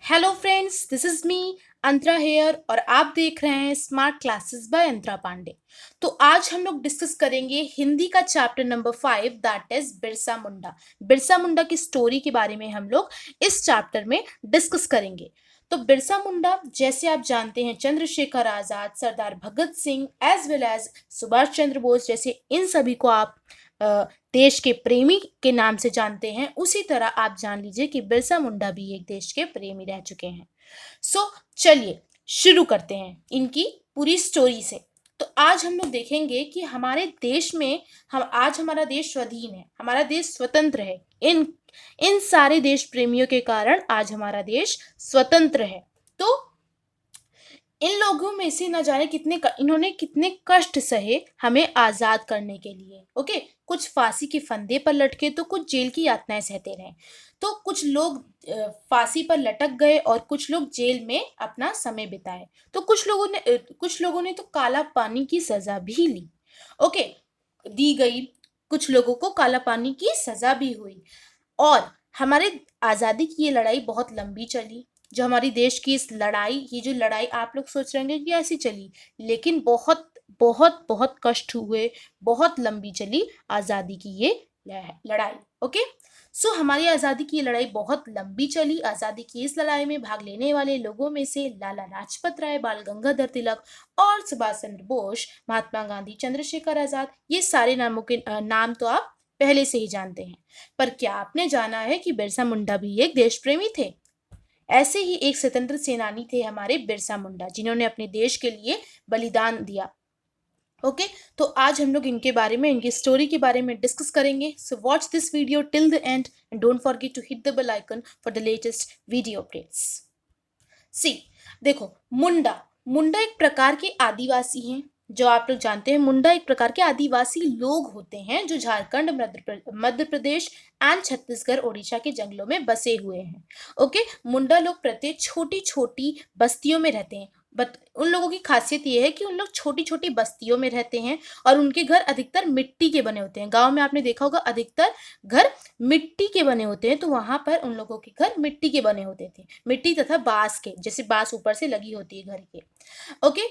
Hello friends, this is me Antara here और आप देख रहे हैं smart classes by Antara Pandey. तो आज हम लोग डिस्कस करेंगे हिंदी का chapter number 5 that is Birsa Munda. Birsa Munda की स्टोरी के बारे में हम लोग इस चैप्टर में डिस्कस करेंगे। तो बिरसा मुंडा, जैसे आप जानते हैं, Chandrashekhar Azad, Sardar Bhagat Singh as well as Subhash Chandra Bose जैसे इन सभी को आप देश के प्रेमी के नाम से जानते हैं। उसी तरह आप जान लीजिए कि बिरसा मुंडा भी एक देश के प्रेमी रह चुके हैं। चलिए शुरू करते हैं इनकी पूरी स्टोरी से। तो आज हम लोग देखेंगे कि हमारे देश में हम आज हमारा देश स्वाधीन है, हमारा देश स्वतंत्र है। इन इन सारे देश प्रेमियों के कारण आज हमारा देश स्वतंत्र है। तो इन लोगों में से न जाने इन्होंने कितने कष्ट सहे हमें आजाद करने के लिए। ओके, कुछ फांसी के फंदे पर लटके तो कुछ जेल की यातनाएं सहते रहे। तो कुछ लोग फांसी पर लटक गए और कुछ लोग जेल में अपना समय बिताए। तो कुछ लोगों ने तो काला पानी की सजा भी ली। ओके, दी गई। कुछ लोगों को काला पानी की सजा भी हुई। और हमारे आज़ादी की ये लड़ाई बहुत लंबी चली। जो हमारी देश की ये जो लड़ाई आप लोग सोच रहे होंगे कि ऐसी चली, लेकिन बहुत बहुत बहुत कष्ट हुए, बहुत लंबी चली आज़ादी की ये लड़ाई। ओके, हमारी आज़ादी की ये लड़ाई बहुत लंबी चली। आज़ादी की इस लड़ाई में भाग लेने वाले लोगों में से लाला लाजपत राय, बाल गंगाधर तिलक और सुभाष चंद्र बोस, महात्मा गांधी, चंद्रशेखर आजाद, ये सारे नामों के नाम तो आप पहले से ही जानते हैं। पर क्या आपने जाना है कि बिरसा मुंडा भी एक देश प्रेमी थे? ऐसे ही एक स्वतंत्र सेनानी थे हमारे बिरसा मुंडा, जिन्होंने अपने देश के लिए बलिदान दिया। ओके, तो आज हम लोग इनके बारे में, इनकी स्टोरी के बारे में डिस्कस करेंगे। So watch this video till the end and don't forget to hit the bell icon for the latest video updates. See, देखो, मुंडा मुंडा एक प्रकार के आदिवासी हैं। जो आप लोग जानते हैं, मुंडा एक प्रकार के आदिवासी लोग होते हैं जो झारखंड, मध्य प्रदेश एंड छत्तीसगढ़, ओडिशा के जंगलों में बसे हुए हैं। ओके, मुंडा लोग प्रत्येक छोटी छोटी बस्तियों में रहते हैं। बट उन लोगों की खासियत ये है कि उन लोग छोटी छोटी बस्तियों में रहते हैं और उनके घर अधिकतर मिट्टी के बने होते हैं। गांव में आपने देखा होगा अधिकतर घर मिट्टी के बने होते हैं। तो वहां पर उन लोगों के घर मिट्टी के बने होते थे, मिट्टी तथा बांस के, जैसे बांस ऊपर से लगी होती है घर के। ओके,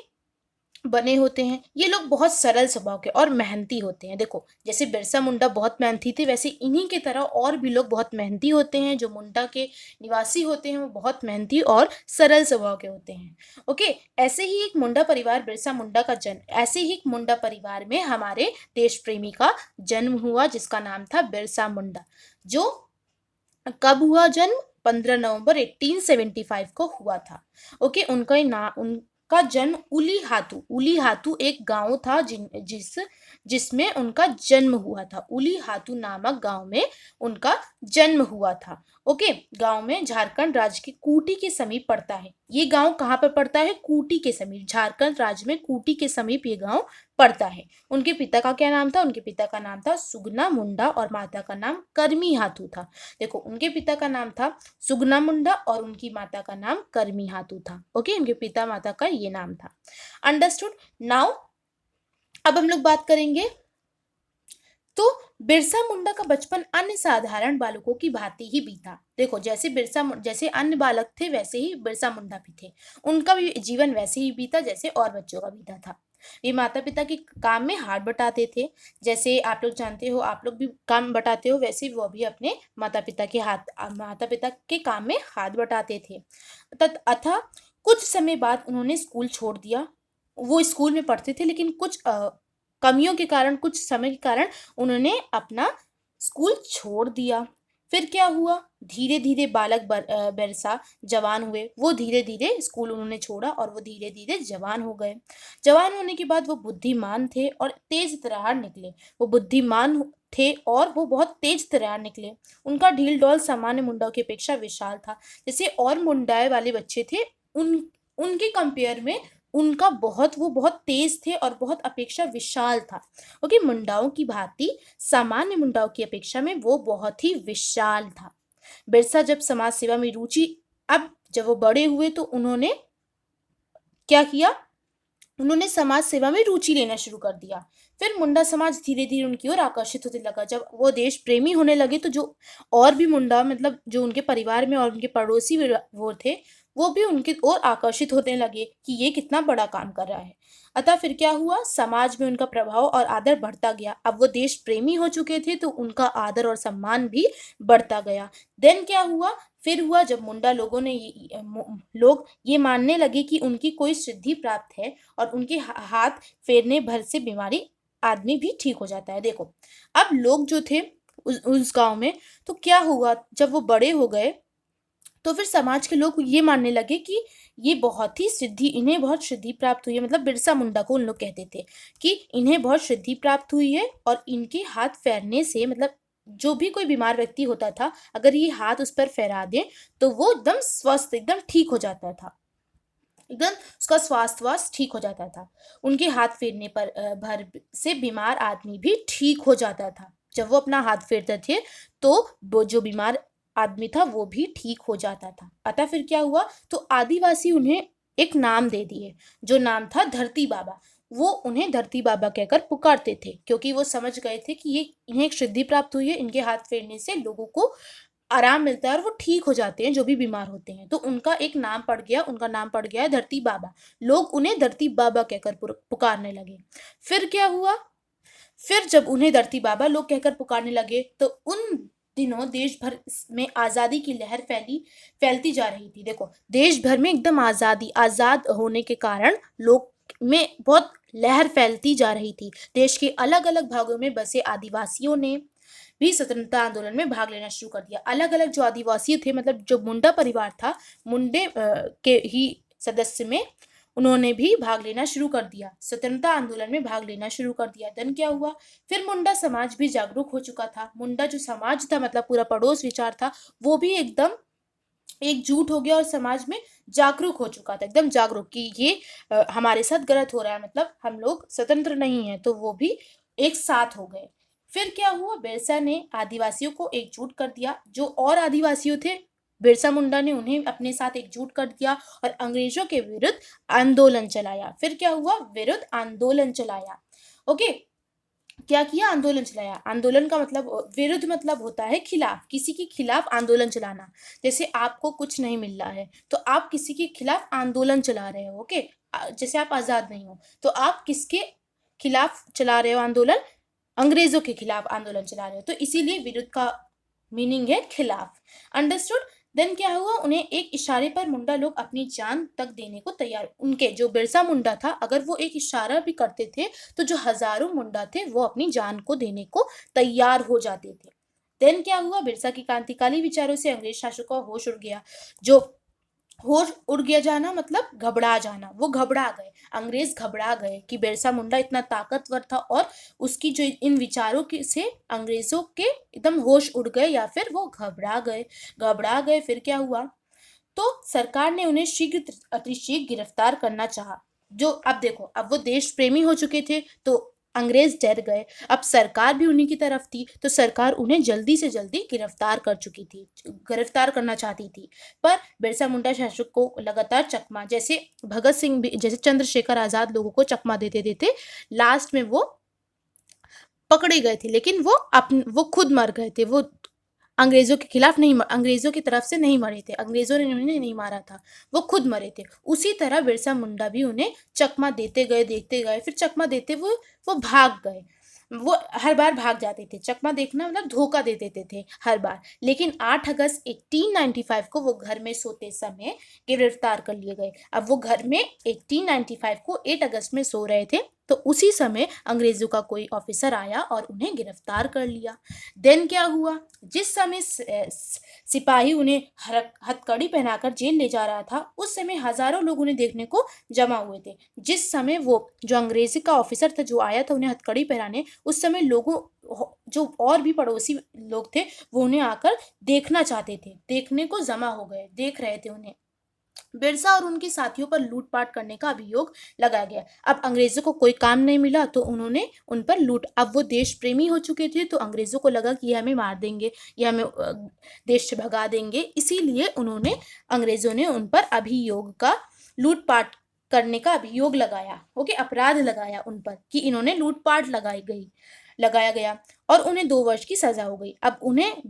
बने होते हैं। ये लोग बहुत सरल स्वभाव के और मेहनती होते हैं। देखो, जैसे बिरसा मुंडा बहुत मेहनती थे, वैसे इन्हीं की तरह और भी लोग बहुत मेहनती होते हैं। जो मुंडा के निवासी होते हैं वो बहुत मेहनती और सरल स्वभाव के होते हैं। ओके, ऐसे ही एक मुंडा परिवार, बिरसा मुंडा का जन्म, ऐसे ही एक मुंडा परिवार में हमारे देश प्रेमी का जन्म हुआ, जिसका नाम था बिरसा मुंडा। जो कब हुआ जन्म? 15 नवंबर 1875 को हुआ था। ओके, उनका जन्म उली हातू एक गांव था जिसमें उनका जन्म हुआ था। उली हातू नामक गांव में उनका जन्म हुआ था। ओके, गांव में झारखंड राज्य के कूटी के समीप पड़ता है। ये गांव कहाँ पर पड़ता है? कूटी के समीप। झारखंड राज्य में कूटी के समीप ये गांव पड़ता है। उनके पिता का क्या नाम था? उनके पिता का नाम था सुगना मुंडा और माता का नाम करमी हाथू था। देखो, उनके पिता का नाम था सुगना मुंडा और उनकी माता का नाम करमी हाथू था। ओके, उनके पिता माता का ये नाम था। Understood now? अब हम लोग बात करेंगे। तो बिरसा मुंडा का बचपन अन्य साधारण बालकों की भांति ही बीता। देखो, जैसे अन्य बालक थे वैसे ही बिरसा मुंडा भी थे। उनका भी जीवन वैसे ही बीता जैसे और बच्चों का बीता था। वे माता पिता के काम में हाथ बटाते थे। जैसे आप लोग जानते हो, आप लोग भी काम बटाते हो, वैसे वो भी अपने माता पिता के काम में हाथ बटाते थे। अतः कुछ समय बाद उन्होंने स्कूल छोड़ दिया। वो स्कूल में पढ़ते थे, लेकिन कुछ कमियों के कारण, कुछ समय के कारण उन्होंने अपना स्कूल छोड़ दिया। फिर क्या हुआ? धीरे धीरे बिरसा जवान हुए। वो धीरे धीरे स्कूल उन्होंने छोड़ा और वो धीरे धीरे जवान हो गए। जवान होने के बाद वो बुद्धिमान थे और तेज तर्रार निकले। वो बुद्धिमान थे और वो बहुत तेज तर्रार निकले। उनका ढील डौल सामान्य मुंडाओं की अपेक्षा विशाल था। जैसे और मुंडाए वाले बच्चे थे, उनके कंपेयर में वो बहुत तेज थे और बहुत अपेक्षा विशाल था। ओके, मुंडाओं की भांति सामान्य मुंडाओं की अपेक्षा में वो बहुत ही विशाल था। बिरसा जब समाज सेवा में रुचि अब जब वो बड़े हुए तो उन्होंने क्या किया? उन्होंने समाज सेवा में रुचि लेना शुरू कर दिया। फिर मुंडा समाज धीरे धीरे उनकी ओर आकर्षित होने लगा। जब वो देश प्रेमी होने लगे तो जो और भी मुंडा मतलब जो उनके परिवार में और उनके पड़ोसी वो थे, वो भी उनकी ओर आकर्षित होने लगे कि ये कितना बड़ा काम कर रहा है। अतः फिर क्या हुआ, समाज में उनका प्रभाव और आदर बढ़ता गया। अब वो देश प्रेमी हो चुके थे तो उनका आदर और सम्मान भी बढ़ता गया। देन क्या हुआ, फिर हुआ जब मुंडा लोगों ने लोग ये मानने लगे कि उनकी कोई सिद्धि प्राप्त है और उनके हाथ फेरने भर से बीमारी आदमी भी ठीक हो जाता है। देखो, अब लोग जो थे उस गांव में, तो क्या हुआ, जब वो बड़े हो गए तो फिर समाज के लोग ये मानने लगे कि ये बहुत ही सिद्धि, इन्हें बहुत सिद्धि प्राप्त हुई है। मतलब बिरसा मुंडा को उन लोग कहते थे कि इन्हें बहुत सिद्धि प्राप्त हुई है और इनके हाथ फेरने से मतलब जो भी कोई बीमार व्यक्ति होता था, अगर ये हाथ उस पर फहरा दे तो वो एकदम स्वस्थ, एकदम ठीक हो जाता था, एकदम उसका स्वास्थ्य वास्थ ठीक हो जाता था। उनके हाथ फेरने पर भर से बीमार आदमी भी ठीक हो जाता था। जब वो अपना हाथ फेरते थे तो वो जो बीमार आदमी था वो भी ठीक हो जाता था। अतः फिर क्या हुआ, तो आदिवासी उन्हें एक नाम दे दिए, जो नाम था धरती बाबा। वो उन्हें धरती बाबा कहकर पुकारते थे क्योंकि वो समझ गए थे कि ये इन्हें एक सिद्धि प्राप्त हुई है, इनके हाथ फेरने से लोगों को आराम मिलता है और वो ठीक हो जाते हैं जो भी बीमार होते हैं। तो उनका एक नाम पड़ गया, उनका नाम पड़ गया है धरती बाबा। लोग उन्हें धरती बाबा कहकर पुकारने लगे। फिर क्या हुआ, फिर जब उन्हें धरती बाबा लोग कहकर पुकारने लगे तो उन दिनों देश भर में आजादी की लहर फैलती जा रही थी। देखो, देश भर में एकदम आजाद होने के कारण लोग में बहुत लहर फैलती जा रही थी। देश के अलग अलग भागों में बसे आदिवासियों ने भी स्वतंत्रता आंदोलन में भाग लेना शुरू कर दिया। अलग अलग जो आदिवासी थे, मतलब जो मुंडा परिवार था, मुंडे के ही सदस्य में उन्होंने भी भाग लेना शुरू कर दिया, स्वतंत्रता आंदोलन में भाग लेना शुरू कर दिया। देन क्या हुआ, फिर मुंडा समाज भी जागरूक हो चुका था। मुंडा जो समाज था, मतलब पूरा पड़ोस विचार था, वो भी एकदम एकजुट हो गया और समाज में जागरूक हो चुका था, एकदम जागरूक कि ये हमारे साथ गलत हो रहा है, मतलब हम लोग स्वतंत्र नहीं है। तो वो भी एक साथ हो गए। फिर क्या हुआ, बिरसा ने आदिवासियों को एकजुट कर दिया। जो और आदिवासियों थे, बिरसा मुंडा ने उन्हें अपने साथ एकजुट कर दिया और अंग्रेजों के विरुद्ध आंदोलन चलाया। फिर क्या हुआ, विरुद्ध आंदोलन चलाया। ओके, क्या किया, आंदोलन चलाया। आंदोलन का मतलब विरुद्ध, मतलब होता है खिलाफ, किसी के खिलाफ आंदोलन चलाना। जैसे आपको कुछ नहीं मिल रहा है तो आप किसी के खिलाफ आंदोलन चला रहे हो। ओके, जैसे आप आजाद नहीं हो तो आप किसके खिलाफ चला रहे हो आंदोलन, अंग्रेजों के खिलाफ आंदोलन चला रहे हो। तो इसीलिए विरुद्ध का मीनिंग है खिलाफ। अंडरस्टूड। देन क्या हुआ, उन्हें एक इशारे पर मुंडा लोग अपनी जान तक देने को तैयार। उनके जो बिरसा मुंडा था, अगर वो एक इशारा भी करते थे तो जो हजारों मुंडा थे वो अपनी जान को देने को तैयार हो जाते थे। देन क्या हुआ, बिरसा की क्रांतिकारी विचारों से अंग्रेज शासकों का होश उड़ गया। जो होश उड़ गया जाना मतलब घबरा जाना, वो घबरा गए, अंग्रेज घबरा गए कि बिरसा मुंडा इतना ताकतवर था और उसकी जो इन विचारों की से अंग्रेजों के एकदम होश उड़ गए या फिर वो घबरा गए। फिर क्या हुआ, तो सरकार ने उन्हें शीघ्र अतिशीघ्र गिरफ्तार करना चाहा। जो अब देखो, अब वो देश प्रेमी हो चुके थे तो अंग्रेज डर गए। अब सरकार भी उन्हीं की तरफ थी तो सरकार उन्हें जल्दी से जल्दी गिरफ्तार कर चुकी थी, गिरफ्तार करना चाहती थी। पर बिरसा मुंडा शासक को लगातार चकमा, जैसे भगत सिंह भी, जैसे चंद्रशेखर आजाद लोगों को चकमा देते देते लास्ट में वो पकड़े गए थे, लेकिन वो खुद मर गए थे। वो अंग्रेजों के खिलाफ नहीं, अंग्रेजों की तरफ से नहीं मरे थे, अंग्रेजों ने उन्हें नहीं मारा था, वो खुद मरे थे। उसी तरह बिरसा मुंडा भी उन्हें चकमा देते गए, देखते गए, फिर चकमा देते वो भाग गए। वो हर बार भाग जाते थे, चकमा देखना मतलब धोखा दे देते थे हर बार। लेकिन 8 अगस्त 1895 को वो घर में सोते समय गिरफ्तार कर लिए गए। अब वो घर में 1895 को 8 अगस्त में सो रहे थे तो उसी समय अंग्रेजों का कोई ऑफिसर आया और उन्हें गिरफ्तार कर लिया। देन क्या हुआ, जिस समय सिपाही उन्हें हथकड़ी पहनाकर जेल ले जा रहा था, उस समय हजारों लोग उन्हें देखने को जमा हुए थे। जिस समय वो जो अंग्रेजी का ऑफिसर था जो आया था उन्हें हथकड़ी पहनाने, उस समय लोगों जो और भी पड़ोसी लोग थे वो उन्हें आकर देखना चाहते थे, देखने को जमा हो गए, देख रहे थे उन्हें। बिरसा और उनके साथियों पर लूटपाट करने का अभियोग लगाया गया। अब अंग्रेजों को कोई काम नहीं मिला तो उन्होंने उन पर लूट, अब वो देश प्रेमी हो चुके थे तो अंग्रेजों को लगा कि ये हमें मार देंगे, ये हमें देश से भगा देंगे, इसीलिए उन्होंने अंग्रेजों ने उन पर अभियोग का लूटपाट करने का अभियोग लगाया, ओके, अपराध लगाया उन पर कि इन्होंने लूटपाट लगाया गया और उन्हें 2 वर्ष की सजा हो गई। अब उन्हें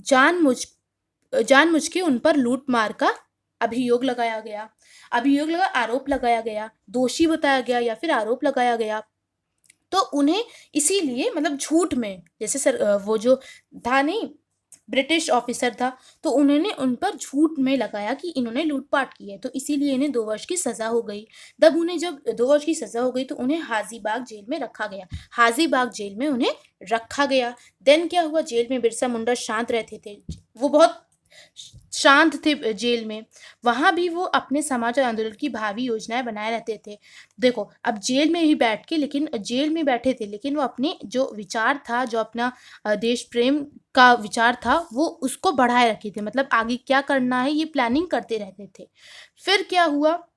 जानबूझ के उन पर लूट मार का आरोप लगाया गया, दोषी बताया गया या फिर आरोप लगाया गया। तो उन्हें इसीलिए मतलब झूठ में, जैसे वो जो था नहीं, ब्रिटिश ऑफिसर था, तो उन्होंने उन पर झूठ में लगाया कि इन्होंने लूटपाट की है, तो इसीलिए इन्हें 2 वर्ष की सजा हो गई। जब 2 वर्ष की सजा हो गई तो उन्हें हाजीबाग जेल में रखा गया। हाजीबाग जेल में उन्हें रखा गया। देन क्या हुआ, जेल में बिरसा मुंडा शांत रहते थे। वो बहुत शांत थे जेल में। वहां भी वो अपने समाज और आंदोलन की भावी योजनाएं बनाए रहते थे। देखो, अब जेल में ही बैठ के, लेकिन जेल में बैठे थे, लेकिन वो अपने जो विचार था, जो अपना देश प्रेम का विचार था, वो उसको बढ़ाए रखे थे। मतलब आगे क्या करना है ये प्लानिंग करते रहते थे। फिर क्या हुआ,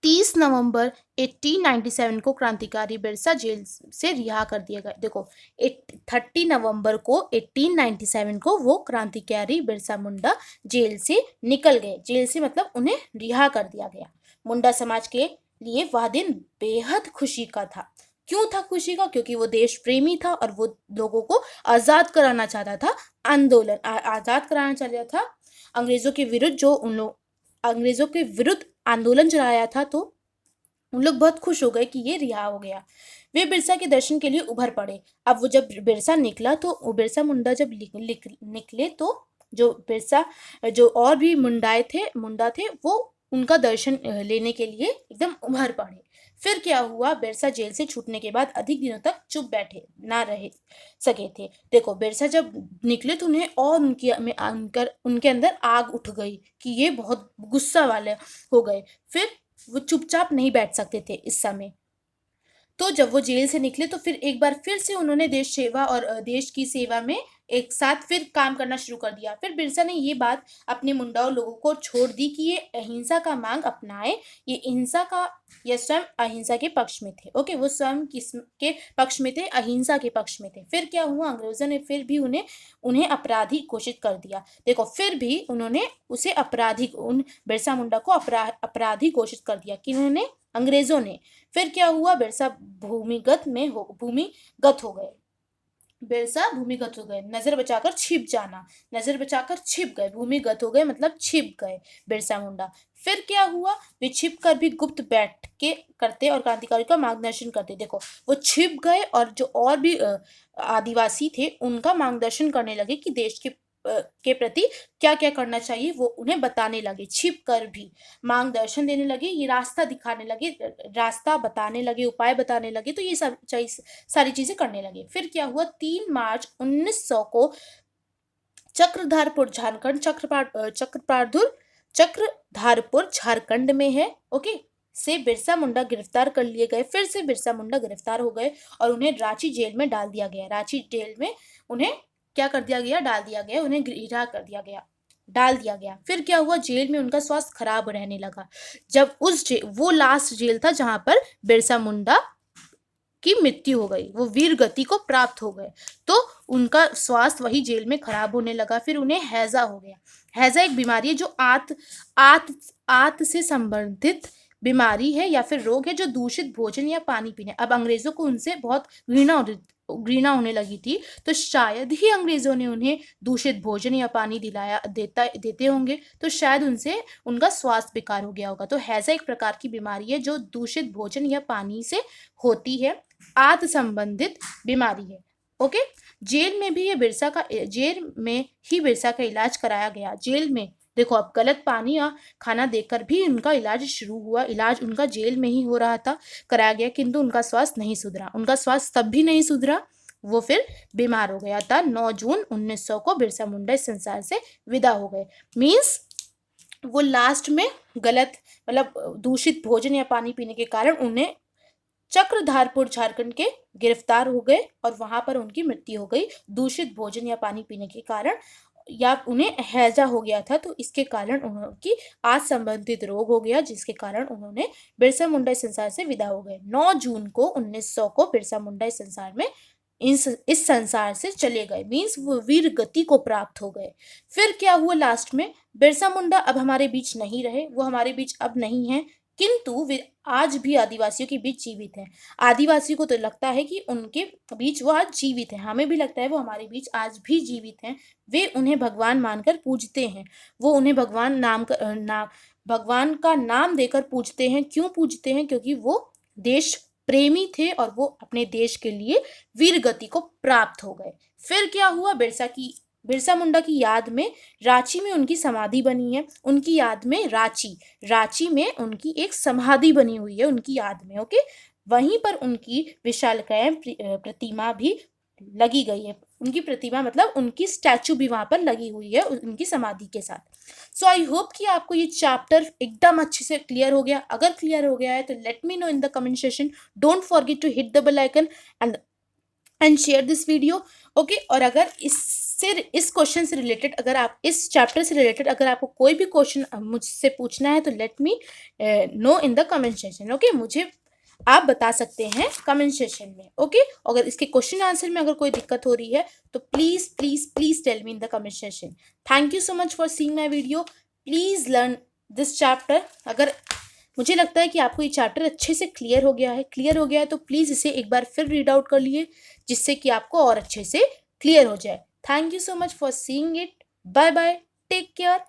30 नवंबर 1897 को क्रांतिकारी बिरसा जेल से रिहा कर दिया गया। देखो, 30 नवंबर को 1897 को वो क्रांतिकारी बिरसा मुंडा जेल से निकल गए। जेल से मतलब उन्हें रिहा कर दिया गया। मुंडा समाज के लिए वह दिन बेहद खुशी का था। क्यों था खुशी का? क्योंकि वो देश प्रेमी था और वो लोगों को आजाद कराना चाहता था। आजाद कराना चाहता था अंग्रेजों के विरुद्ध, अंग्रेजों के विरुद्ध आंदोलन चलाया था। तो उन लोग बहुत खुश हो गए कि ये रिहा हो गया। वे बिरसा के दर्शन के लिए उभर पड़े। अब वो जब बिरसा निकला तो बिरसा मुंडा जब निकले तो जो और भी मुंडा थे वो उनका दर्शन लेने के लिए एकदम उभर पड़े। फिर क्या हुआ, बिरसा जेल से छूटने के बाद अधिक दिनों तक चुप बैठे ना रह सके थे। देखो, बिरसा जब निकले तो उन्हें और उनके अंदर आग उठ गई कि ये बहुत गुस्सा वाले हो गए। फिर वो चुपचाप नहीं बैठ सकते थे इस समय। तो जब वो जेल से निकले तो फिर एक बार फिर से उन्होंने देश सेवा और देश की सेवा में एक साथ फिर काम करना शुरू कर दिया। फिर बिरसा ने ये बात अपने मुंडाओं लोगों को छोड़ दी कि ये अहिंसा का मार्ग अपनाए। ये स्वयं अहिंसा के पक्ष में थे। ओके, वो स्वयं के पक्ष में थे, अहिंसा के पक्ष में थे। फिर क्या हुआ, अंग्रेजों ने फिर भी उन्हें अपराधी घोषित कर दिया। देखो, फिर भी उन्होंने बिरसा मुंडा को अपराधी घोषित कर दिया। किन्होंने? अंग्रेजों ने। फिर क्या हुआ, बिरसा भूमिगत हो गए। नजर बचाकर छिप गए। भूमिगत हो गए मतलब छिप गए बिरसा मुंडा। फिर क्या हुआ, वे छिप कर भी गुप्त बैठ के करते और क्रांतिकारी का मार्गदर्शन करते। देखो, वो छिप गए और जो और भी आदिवासी थे उनका मार्गदर्शन करने लगे कि देश के प्रति क्या क्या करना चाहिए, वो उन्हें बताने लगे। छिप कर भी मार्गदर्शन देने लगे, ये रास्ता दिखाने लगे, रास्ता बताने लगे, उपाय बताने लगे। तो ये सब सारी चीजें करने लगे। फिर क्या हुआ, 3 मार्च 1900 को चक्रधारपुर झारखंड में है, ओके, से बिरसा मुंडा गिरफ्तार कर लिए गए। फिर से बिरसा मुंडा गिरफ्तार हो गए और उन्हें रांची जेल में डाल दिया गया। रांची जेल में उन्हें क्या कर दिया गया? डाल दिया गया। उन्हें रिहा कर दिया गया, डाल दिया गया। फिर क्या हुआ, जेल में उनका स्वास्थ्य खराब रहने लगा। जब वो लास्ट जेल था जहां पर बिरसा मुंडा की मृत्यु हो गई, वो वीर गति को प्राप्त हो गए, तो उनका स्वास्थ्य वही जेल में खराब होने लगा। फिर उन्हें हैजा हो गया। हैजा एक बीमारी है जो आत से संबंधित बीमारी है या फिर रोग है जो दूषित भोजन या पानी पीने। अब अंग्रेजों को उनसे बहुत घृणा होने लगी थी, तो शायद ही अंग्रेजों ने उन्हें दूषित भोजन या पानी देते होंगे, तो शायद उनसे उनका स्वास्थ्य बेकार हो गया होगा। तो हैजा एक प्रकार की बीमारी है जो दूषित भोजन या पानी से होती है, आत संबंधित बीमारी है। ओके, जेल में ही बिरसा का इलाज कराया गया। जेल में देखो, अब गलत पानी या खाना देकर भी उनका इलाज शुरू हुआ। इलाज उनका जेल में ही हो रहा था, कराया गया, किंतु उनका स्वास्थ्य नहीं सुधरा। उनका स्वास्थ्य तब भी नहीं सुधरा, वो फिर बीमार हो गया था। 9 जून 1900 को बिरसा मुंडा इस संसार से विदा हो गए। मीन्स वो लास्ट में गलत मतलब दूषित भोजन या पानी पीने के कारण उन्हें चक्रधारपुर झारखंड के गिरफ्तार हो गए और वहां पर उनकी मृत्यु हो गई, दूषित भोजन या पानी पीने के कारण, या उन्हें हैजा हो गया था। तो इसके कारण उनकी आज संबंधित रोग हो गया, जिसके कारण उन्होंने बिरसा मुंडा इस संसार से विदा हो गए। 9 जून को 1900 को बिरसा मुंडा इस संसार से चले गए। मीन्स वो वीर गति को प्राप्त हो गए। फिर क्या हुआ, लास्ट में बिरसा मुंडा अब हमारे बीच नहीं रहे, वो हमारे बीच अब नहीं है। किंतु वे आज भी आदिवासियों के बीच जीवित हैं। आदिवासियों को तो लगता है कि उनके बीच वो आज जीवित हैं, हमें भी लगता है वो हमारे बीच आज भी जीवित हैं। वे उन्हें भगवान मानकर पूजते हैं। वो उन्हें भगवान का नाम देकर पूजते हैं। क्यों पूजते हैं? क्योंकि वो देश प्रेमी थे और वो अपने देश के लिए वीर गति को प्राप्त हो गए। फिर क्या हुआ? बिरसा मुंडा की याद में रांची में उनकी समाधि बनी है। उनकी याद में रांची में उनकी एक समाधि बनी हुई है उनकी याद में। ओके, वहीं पर उनकी विशालकाय प्रतिमा भी लगी गई है। उनकी प्रतिमा मतलब उनकी स्टैचू भी वहां पर लगी हुई है उनकी समाधि के साथ। सो आई होप कि आपको ये चैप्टर एकदम अच्छे से क्लियर हो गया। अगर क्लियर हो गया है तो let me know in the comment session. Don't forget to hit the bell icon and share this video. Okay, और अगर इस क्वेश्चन से रिलेटेड, अगर आप इस चैप्टर से रिलेटेड अगर आपको कोई भी क्वेश्चन मुझसे पूछना है तो let me know in the comment session. Okay, मुझे आप बता सकते हैं कमेंट सेशन में। ओके, अगर इसके क्वेश्चन आंसर में अगर कोई दिक्कत हो रही है तो please please please tell me in the comment session. Thank you so much for seeing my video. Please learn this chapter. अगर मुझे लगता है कि आपको ये चैप्टर अच्छे से क्लियर हो गया है तो प्लीज इसे एक बार फिर रीड आउट कर लिए, जिससे कि आपको और अच्छे से क्लियर हो जाए। Thank you so much for seeing it. Bye bye, take care.